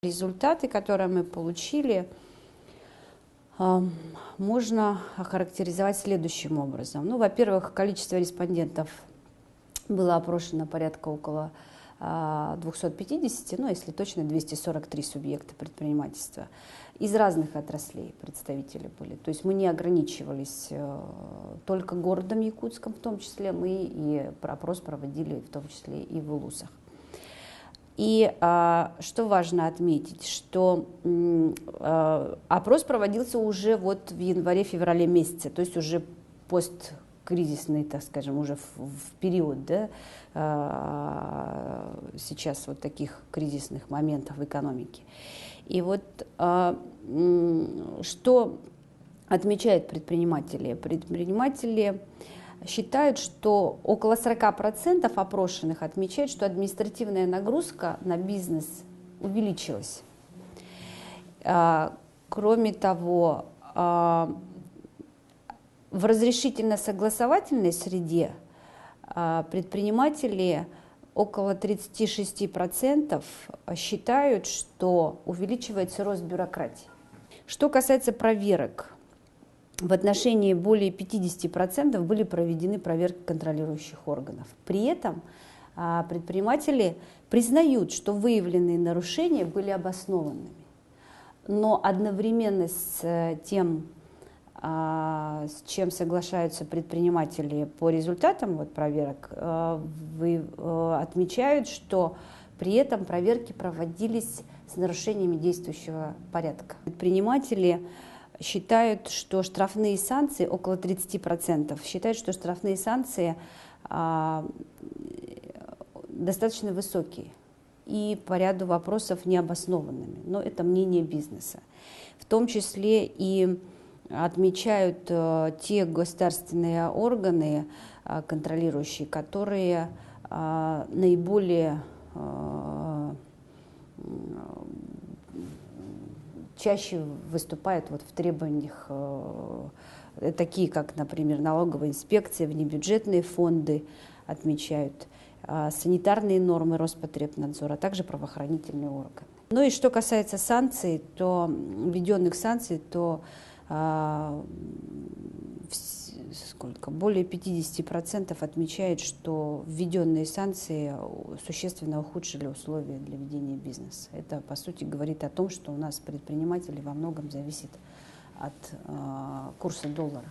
Результаты, которые мы получили, можно охарактеризовать следующим образом. Ну, во-первых, количество респондентов было опрошено порядка около 250, ну, если точно, 243 субъекта предпринимательства. Из разных отраслей представители были. То есть мы не ограничивались только городом Якутском, в том числе мы и опрос проводили в том числе и в улусах. И что важно отметить, что опрос проводился уже вот в январе-феврале месяце, то есть уже посткризисный, так скажем, уже в период, да, сейчас вот таких кризисных моментов в экономике. И вот что отмечают предприниматели? Предприниматели считают, что около 40% опрошенных отмечают, что административная нагрузка на бизнес увеличилась. Кроме того, в разрешительно-согласовательной среде предприниматели около 36% считают, что увеличивается рост бюрократии. Что касается проверок, в отношении более 50% были проведены проверки контролирующих органов. При этом предприниматели признают, что выявленные нарушения были обоснованными. Но одновременно с тем, с чем соглашаются предприниматели по результатам вот проверок, отмечают, что при этом проверки проводились с нарушениями действующего порядка. Предприниматели считают, что штрафные санкции, около 30%, считают, что штрафные санкции достаточно высокие и по ряду вопросов необоснованными. Но это мнение бизнеса. В том числе и отмечают те государственные органы, контролирующие, которые наиболее чаще выступают вот в требованиях, такие как, например, налоговая инспекция, внебюджетные фонды отмечают, санитарные нормы Роспотребнадзора, а также правоохранительные органы. Ну и что касается санкций, то введенных санкций, то более 50% отмечают, что введенные санкции существенно ухудшили условия для ведения бизнеса. Это, по сути, говорит о том, что у нас предприниматели во многом зависят от курса доллара.